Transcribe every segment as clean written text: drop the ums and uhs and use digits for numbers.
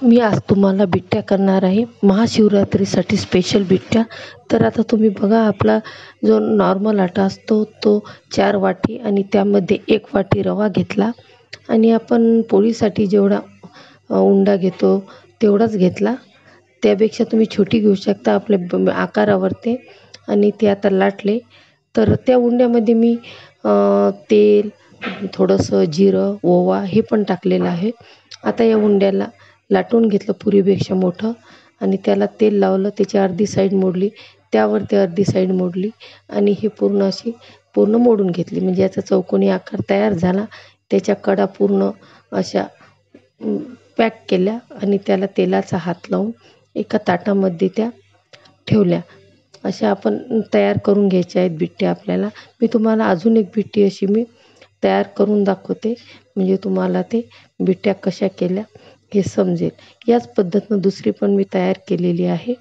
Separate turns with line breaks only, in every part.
मी आज तुम्हाला बिट्ट्या करणार आहे महाशिवरात्रीसाठी स्पेशल बिट्ट्या। तर आता तुम्ही बघा, आपला जो नॉर्मल आटा असतो तो 4 वाटी आणि त्यामध्ये 1 वाटी रवा घेतला आणि आपण पोळीसाठी जेवढा उंडा घेतो तेवढाच घेतला। त्यापेक्षा तुम्ही छोटी घेऊ शकता आपल्या आकारावर ते। आणि ते आता लाटले तर त्या उंड्यामध्ये मी तेल, थोडंसं जिरं, ओवा हे पण टाकलेलं आहे। आता या उंड्याला लाटून घेतलं पुरीपेक्षा मोठं आणि त्याला तेल लावलं, त्याची अर्धी साईड मोडली, त्यावरती अर्धी साईड मोडली आणि हे पूर्ण अशी मोडून घेतली। म्हणजे याचा चौकोनी आकार तयार झाला। त्याच्या कडा पूर्ण अशा पॅक केल्या आणि त्याला तेलाचा हात लावून एका ताटामध्ये त्या ठेवल्या। अशा आपण तयार करून घ्यायच्या आहेत बिट्ट्या आपल्याला। मी तुम्हाला अजून एक बिट्टी अशी मी तयार करून दाखवते, म्हणजे तुम्हाला ते बिट्ट्या कशा केल्या हे समजेल। याच पद्धतीनं दुसरी पण मी तयार केलेली आहे।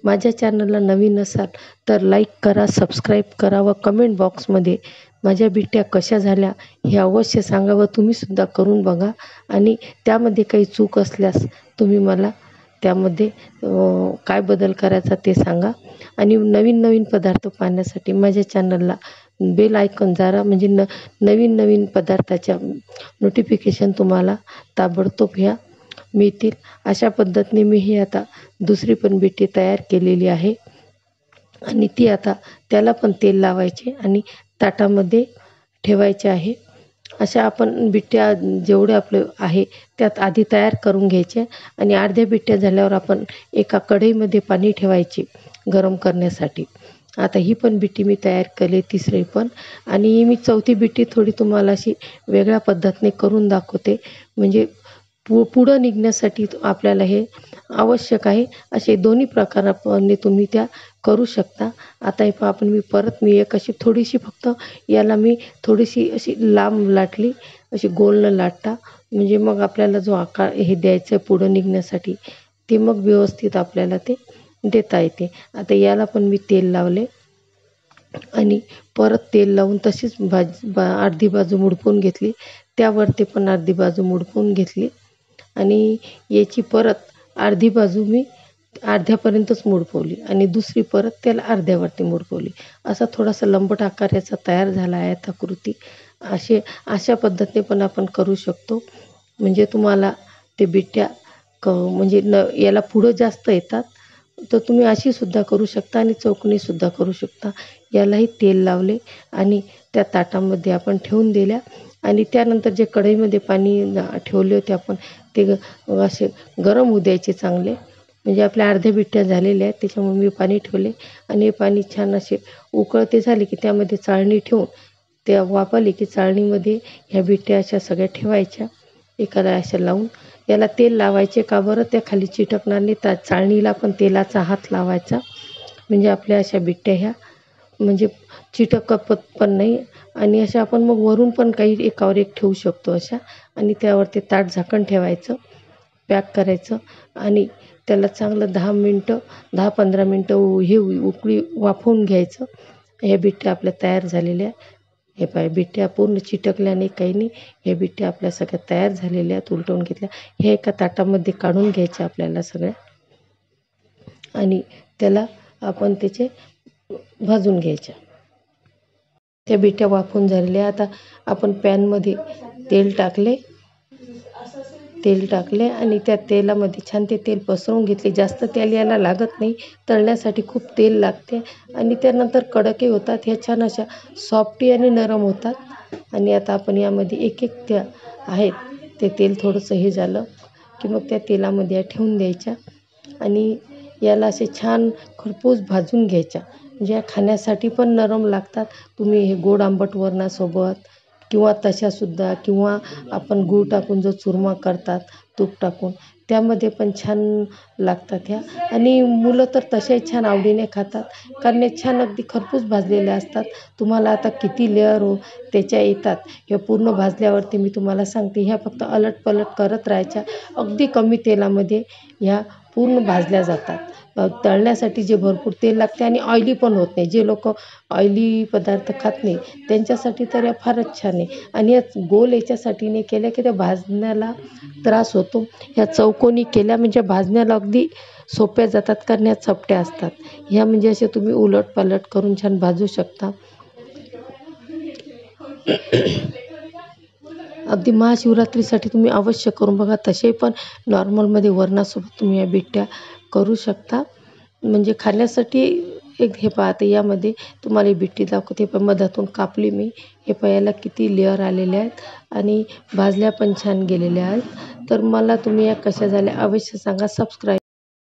माझ्या चॅनलला नवीन असाल तर लाईक करा, सबस्क्राईब करा व कमेंट बॉक्समध्ये माझ्या बिट्ट्या कशा झाल्या हे अवश्य सांगा व तुम्हीसुद्धा करून बघा आणि त्यामध्ये काही चूक असल्यास तुम्ही मला त्यामध्ये काय बदल करायचा ते सांगा। आणि नवीन पदार्थ पाहण्यासाठी माझ्या चॅनलला बेल आयकॉन दाबा, म्हणजे नवीन पदार्थाच्या नोटिफिकेशन तुम्हाला ताबडतोब ह्या मिळतील। अशा पद्धतीने मी ही आता दुसरी पण बिट्टी तयार केलेली आहे आणि ती आता त्याला पण तेल लावायचे आणि ताटामध्ये ठेवायचे आहे। अशा आपण बिट्ट्या जेवढे आपले आहे त्यात आधी तयार करून घ्यायचे आणि अर्ध्या बिट्ट्या झाल्यावर आपण एका कढईमध्ये पाणी ठेवायचे गरम करण्यासाठी। आता ही पण बिट्टी मी तयार केली, तिसरी पण। आणि मी चौथी बिट्टी थोडी तुम्हाला अशी वेगळ्या पद्धतीने करून दाखवते, म्हणजे पुढं निघण्यासाठी आपल्याला हे आवश्यक आहे। असे दोन्ही प्रकाराने तुम्ही त्या करू शकता। आता हे पहा, मी एक अशी थोडीशी फक्त याला मी थोडीशी अशी लांब लाटली, अशी गोल न लाटता, म्हणजे मग आपल्याला जो आकार हे द्यायचा आहे पुढं निघण्यासाठी ते मग व्यवस्थित आपल्याला ते देता येते। आता याला पण मी तेल लावले आणि परत तेल लावून तशीच अर्धी बाजू मुडपून घेतली, त्यावरती पण अर्धी बाजू मुडपून घेतली आणि याची परत अर्धी बाजू मी अर्ध्यापर्यंतच मुडपवली आणि दुसरी परत त्याला अर्ध्यावरती मुडपवली। असा थोडासा लंबट आकार याचा तयार झाला आहे आयताकृती। अशा पद्धतीने पण आपण करू शकतो, म्हणजे तुम्हाला ते बिट्ट्या म्हणजे याला पुढं जास्त येतात तर तुम्ही अशी सुद्धा करू शकता आणि चौकोनी सुद्धा करू शकता। यालाही तेल लावले आणि त्या ताटामध्ये आपण ठेवून दिल्या आणि त्यानंतर जे कढईमध्ये पाणी ठेवले होते आपण ते असे गरम होऊ द्यायचे चांगले। म्हणजे आपल्या अर्ध्या बिट्ट्या झालेल्या आहेत त्याच्यामुळे मी पाणी ठेवले आणि हे पाणी छान असे उकळते झाले की त्यामध्ये चाळणी ठेवून ते वाफाले की चाळणीमध्ये ह्या बिट्ट्या अशा सगळ्या ठेवायच्या एकाला अशा लावून। याला तेल लावायचे का बरं, त्या खाली चिटकणार नाही, त्या चाळणीला पण तेलाचा हात लावायचा, म्हणजे आपल्या अशा बिट्ट्या ह्या म्हणजे चिटकत पण नाही। आणि अशा आपण मग वरून पण काही एकावर एक ठेवू शकतो अशा, आणि त्यावरती ताट झाकण ठेवायचं, पॅक करायचं आणि त्याला चांगलं 10-15 मिनटं हे उकळी वाफवून घ्यायचं। ह्या बिट्ट्या आपल्या तयार झालेल्या, हे पाय बिट्ट्या पूर्ण चिटकल्या नाही, काही नाही। ह्या बिट्ट्या आपल्या सगळ्या तयार झालेल्या आहेत, उलटवून घेतल्या। हे एका ताटामध्ये काढून घ्यायच्या आपल्याला सगळ्या आणि त्याला आपण त्याचे भाजून घ्यायच्या। त्या बिट्ट्या वाफवून झालेल्या। आता आपण पॅनमध्ये तेल टाकले आणि त्या तेलामध्ये छान ते तेल पसरवून घेतले। जास्त तेल याला लागत नाही, तळण्यासाठी खूप तेल लागते आणि त्यानंतर कडकही होतात, ह्या छान अशा सॉफ्टी आणि नरम होतात। आणि आता आपण यामध्ये एक त्या आहेत ते तेल थोडंसं हे झालं की मग त्या तेलामध्ये ठेवून द्यायच्या आणि याला असे छान खरपूस भाजून घ्यायच्या, म्हणजे खाण्यासाठी पण नरम लागतात। तुम्ही हे गोड आंबट वरणासोबत किंवा तशासुद्धा, किंवा आपण गूळ टाकून जो चुरमा करतात तूप टाकून त्यामध्ये पण छान लागतात ह्या। आणि मुलं तर तशाही छान आवडीने खातात, कारण हे छान अगदी खरपूस भाजलेल्या असतात। तुम्हाला आता किती लेअर त्याच्या येतात, हे पूर्ण भाजल्यावरती मी तुम्हाला सांगते। ह्या फक्त अलटपलट करत राहायच्या, अगदी कमी तेलामध्ये ह्या पूर्ण भाजल्या जातात। तळण्यासाठी जे भरपूर तेल लागते आणि ऑइली पण होत नाही. जे लोक ऑइली पदार्थ खात नाही त्यांच्यासाठी तर या फारच छान आहे. आणि या गोल याच्यासाठी नाही केल्या की त्या भाजण्याला त्रास होतो. ह्या चौकोनी केल्या म्हणजे भाजण्याला अगदी सोप्या जातात, कारण ह्या चपट्या असतात. ह्या म्हणजे असे तुम्ही उलटपालट करून छान भाजू शकता. अगदी महाशिवरात्रीसाठी तुम्ही अवश्य करून बघा. तसे पण नॉर्मलमध्ये वरणासोबत तुम्ही या बिट्ट्या करू शकता. म्हणजे खाण्यासाठी एक हे पहा, आता यामध्ये तुम्हाला ही बिट्टी दाखवते, पण मधातून कापली मी. हे पहा याला किती लेअर आलेले आहेत आणि भाजल्या पण छान गेलेल्या आहेत. तर मला तुम्ही या कशा झाल्या अवश्य सांगा. सबस्क्राईब